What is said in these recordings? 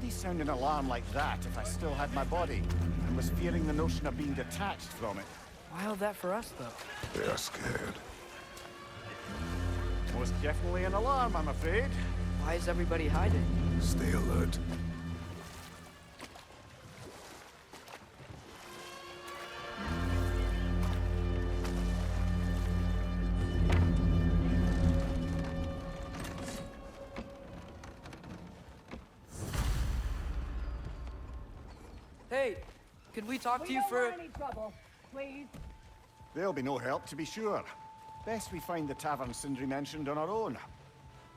hardly sound an alarm like that if I still had my body, and was fearing the notion of being detached from it. Wild that for us, though. They are scared. Most definitely an alarm, I'm afraid. Why is everybody hiding? Stay alert. Hey, could we talk to you don't for... want any trouble, please. There'll be no help, to be sure. Best we find the tavern Sindri mentioned on our own.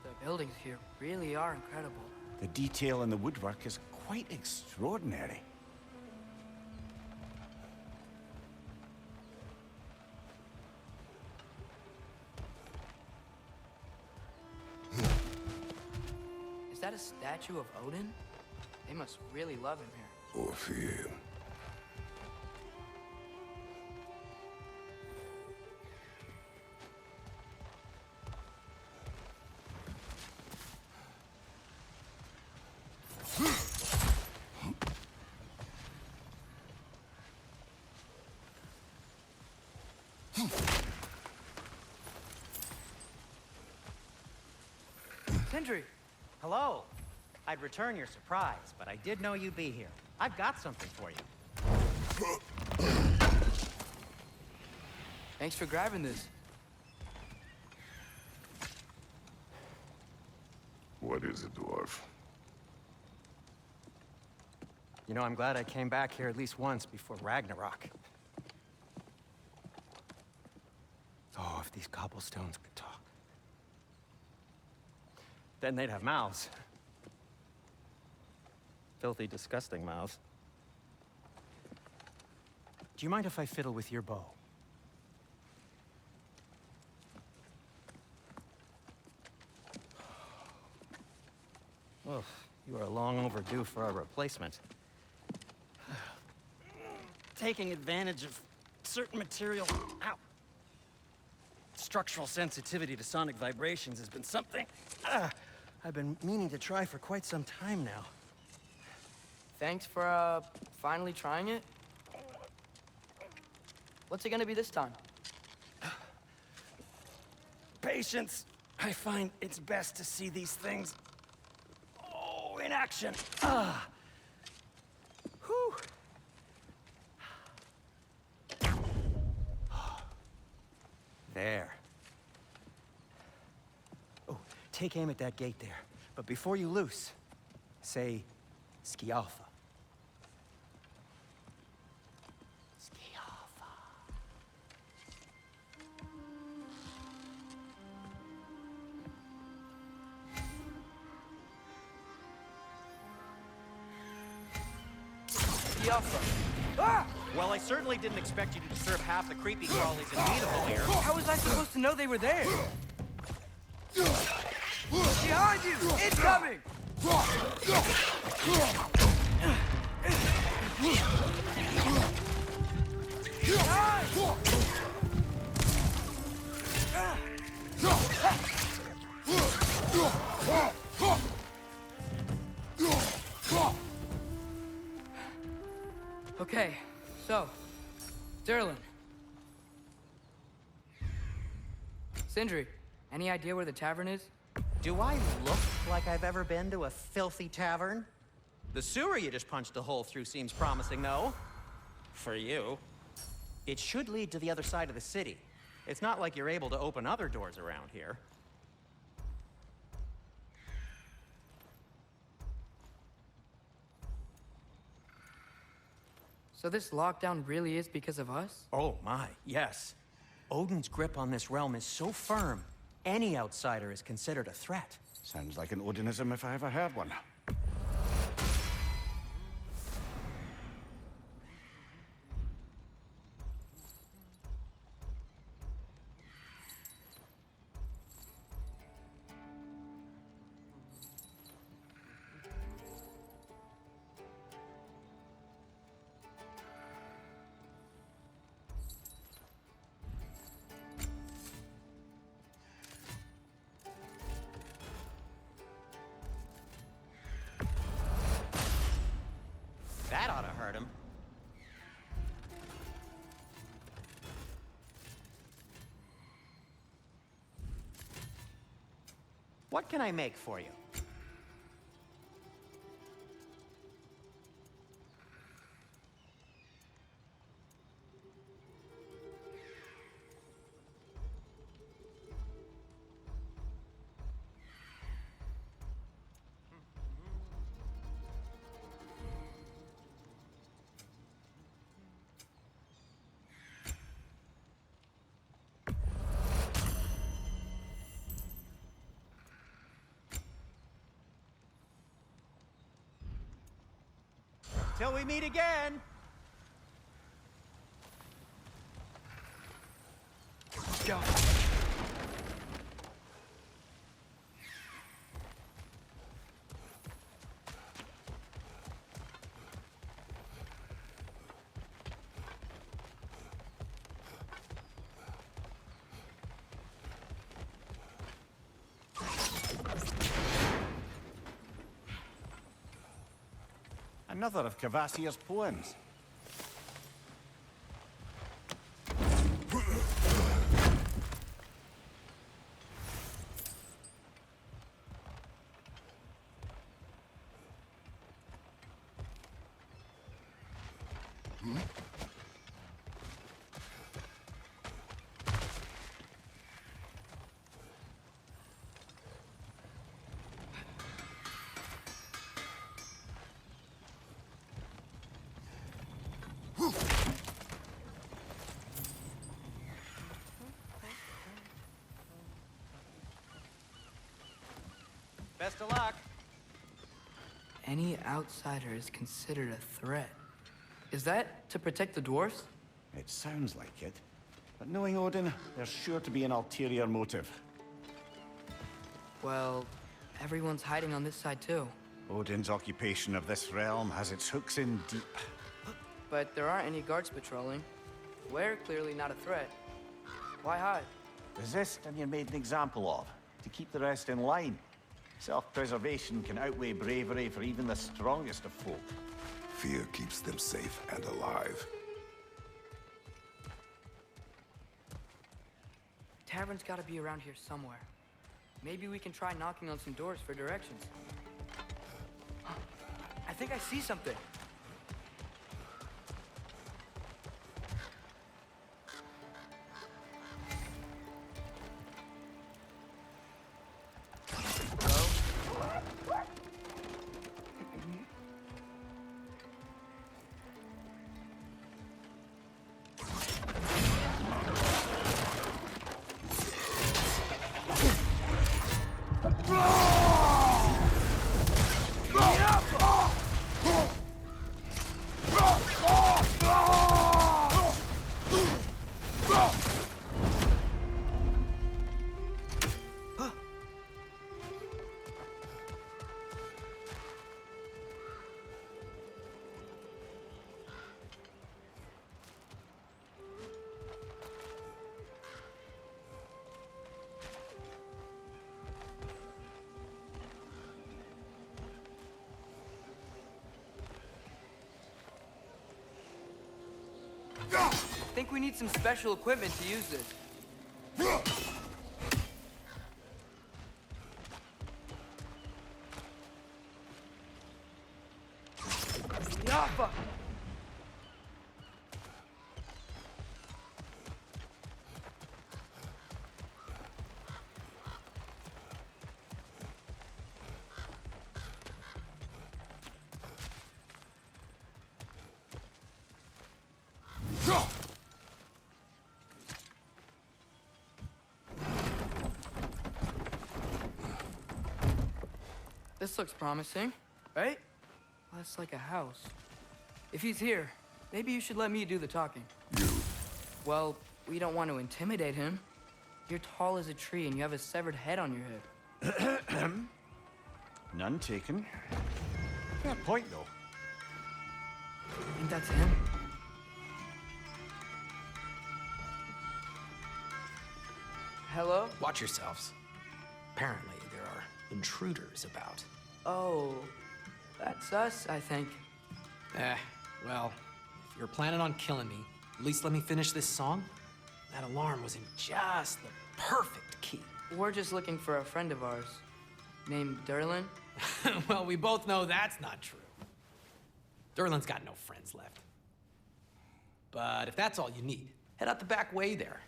The buildings here really are incredible. The detail in the woodwork is quite extraordinary. Is that a statue of Odin? They must really love him here. Or fear him. Sindri! Hello. I'd return your surprise, but I did know you'd be here. I've got something for you. Thanks for grabbing this. What is it, dwarf? You know, I'm glad I came back here at least once before Ragnarok. Oh, if these cobblestones could talk. Then they'd have mouths. Filthy, disgusting mouths. Do you mind if I fiddle with your bow? Well, you are long overdue for a replacement. Taking advantage of certain material... Ow! Structural sensitivity to sonic vibrations has been something I've been meaning to try for quite some time now. Thanks for, finally trying it. What's it gonna be this time? Patience. I find it's best to see these things, in action. Whew. There. Oh, take aim at that gate there. But before you loose, say, Skialfa. Skialfa. Skialfa. Ah! Well, I certainly didn't expect you to disturb half the creepy crawlies in Beatable here. How was I supposed to know they were there? Behind you! Incoming! Okay, so, Derlin. Sindri, any idea where the tavern is? Do I look like I've ever been to a filthy tavern? The sewer you just punched a hole through seems promising, though. For you. It should lead to the other side of the city. It's not like you're able to open other doors around here. So this lockdown really is because of us? Oh my, yes. Odin's grip on this realm is so firm, any outsider is considered a threat. Sounds like an Odinism if I ever heard one. That ought to hurt him. What can I make for you? Till we meet again! Go. Another of Cavassier's poems. Best of luck. Any outsider is considered a threat. Is that to protect the dwarfs? It sounds like it. But knowing Odin, there's sure to be an ulterior motive. Well, everyone's hiding on this side too. Odin's occupation of this realm has its hooks in deep. But there aren't any guards patrolling. We're clearly not a threat. Why hide? Resist and you're made an example of, to keep the rest in line. Self-preservation can outweigh bravery for even the strongest of folk. Fear keeps them safe and alive. Tavern's gotta be around here somewhere. Maybe we can try knocking on some doors for directions. I think I see something. I think we need some special equipment to use this. Yappa! This looks promising, right? Less like a house. If he's here, maybe you should let me do the talking. You? Well, we don't want to intimidate him. You're tall as a tree and you have a severed head on your head. None taken. Fair point, though. Think that's him? Hello? Watch yourselves. Apparently, there are intruders about. Oh, that's us, I think. Well, if you're planning on killing me, at least let me finish this song. That alarm was in just the perfect key. We're just looking for a friend of ours named Derlin. Well, we both know that's not true. Derlin's got no friends left. But if that's all you need, head out the back way there,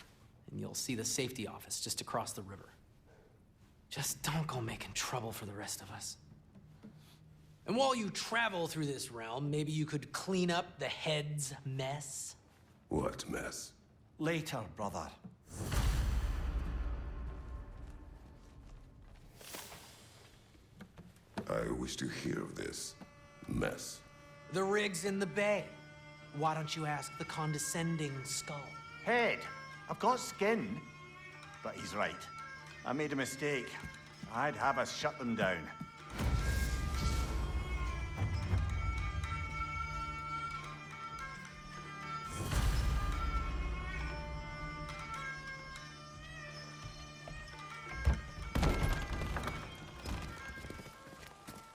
and you'll see the safety office just across the river. Just don't go making trouble for the rest of us. And while you travel through this realm, maybe you could clean up the head's mess? What mess? Later, brother. I wish to hear of this mess. The rig's in the bay. Why don't you ask the condescending skull? Head, I've got skin. But he's right. I made a mistake. I'd have us shut them down.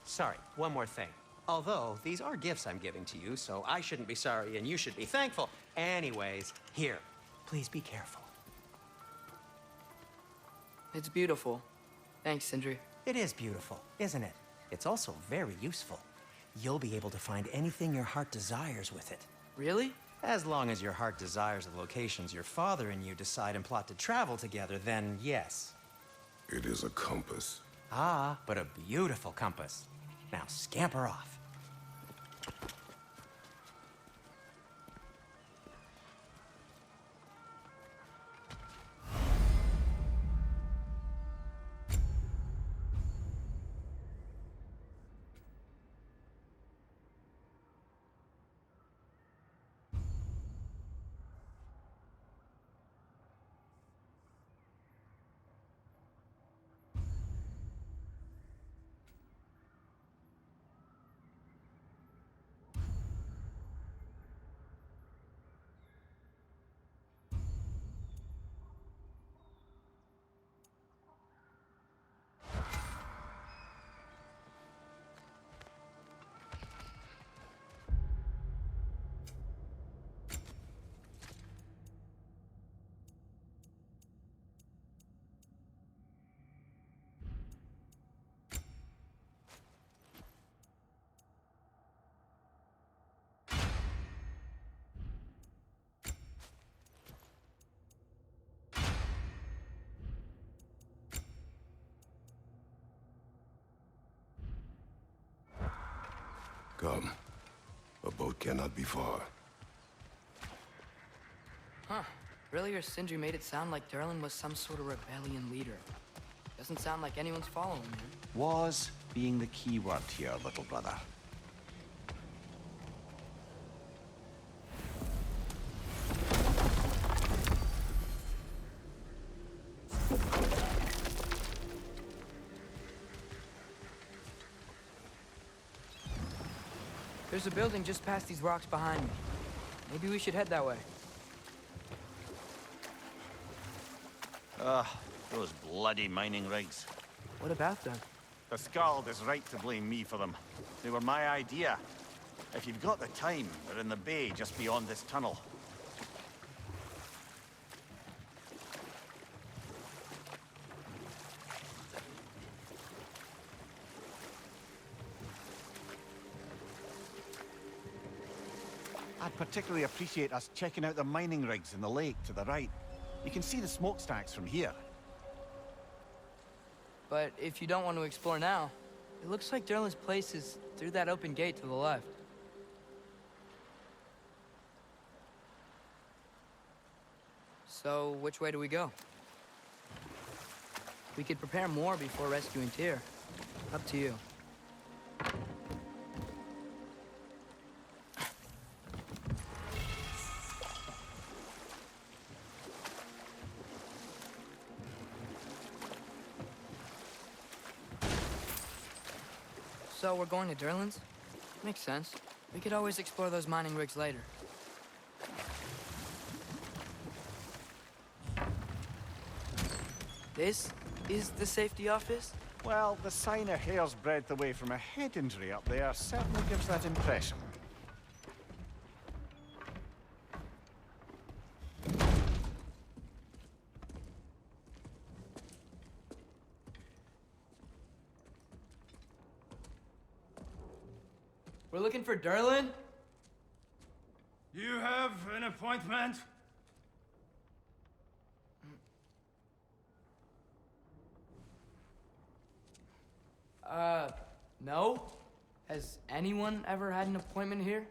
Sorry, one more thing. Although, these are gifts I'm giving to you, so I shouldn't be sorry and you should be thankful. Anyways, here, please be careful. It's beautiful. Thanks, Sindri. It is beautiful, isn't it? It's also very useful. You'll be able to find anything your heart desires with it. Really? As long as your heart desires the locations your father and you decide and plot to travel together, then yes. It is a compass. Ah, but a beautiful compass. Now scamper off. Come. A boat cannot be far. Huh. Earlier, Sindri made it sound like Derlin was some sort of rebellion leader. Doesn't sound like anyone's following him. Was being the key word here, little brother. There's a building just past these rocks behind me. Maybe we should head that way. Those bloody mining rigs. What about them? The Skald is right to blame me for them. They were my idea. If you've got the time, they're in the bay just beyond this tunnel. I'd particularly appreciate us checking out the mining rigs in the lake to the right. You can see the smokestacks from here. But if you don't want to explore now, it looks like Derlin's place is through that open gate to the left. So, which way do we go? We could prepare more before rescuing Tyr. Up to you. So we're going to Derlin's? Makes sense. We could always explore those mining rigs later. This is the safety office? Well, the sign a hair's breadth away from a head injury up there certainly gives that impression. We're looking for Derlin? You have an appointment? No. Has anyone ever had an appointment here?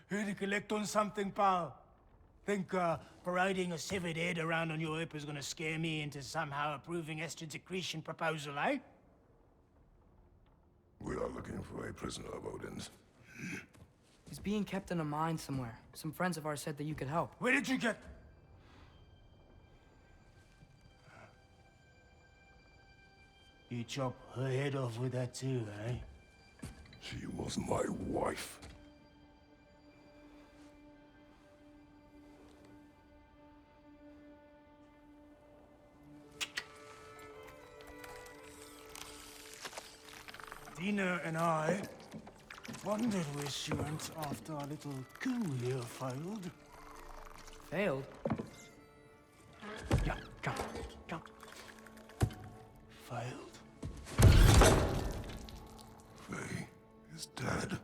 Here to collect on something, pal? Think, parading a severed head around on your hip is gonna scare me into somehow approving Esther's accretion proposal, eh? We are looking for a prisoner of Odin's. He's being kept in a mine somewhere. Some friends of ours said that you could help. Where did you get... You chop her head off with that too, eh? She was my wife. Dina and I wondered where she went after our little coup here failed. Failed? Yeah, come. Failed. Faye is dead.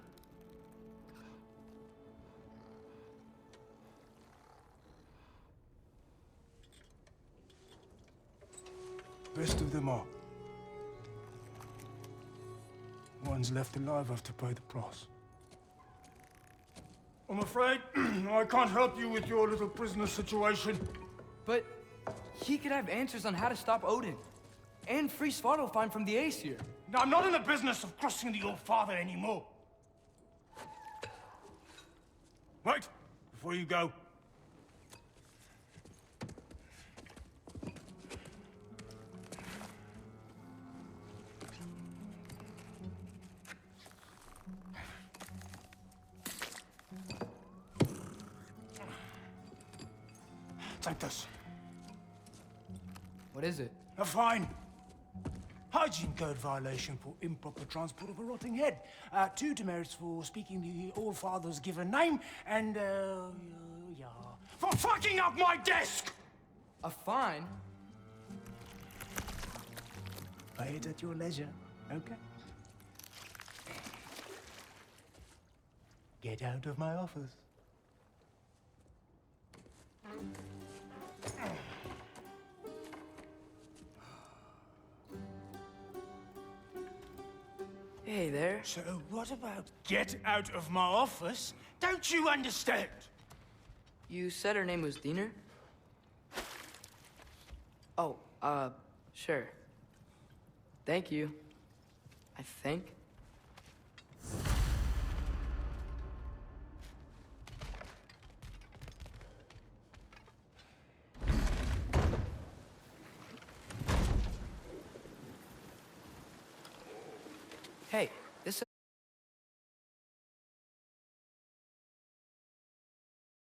Best of them are. One's left alive have to pay the price. I'm afraid I can't help you with your little prisoner situation. But he could have answers on how to stop Odin. And free Svartalfheim from the Aesir. Now, I'm not in the business of crossing the old father anymore. Wait, before you go. Take this. What is it? A fine. Hygiene code violation for improper transport of a rotting head. 2 demerits for speaking the All Father's given name, and, yeah. For fucking up my desk! A fine? Pay it at your leisure, okay? Get out of my office. Hey there. So what about get out of my office? Don't you understand? You said her name was Diener? Oh, sure. Thank you. I think. Hey,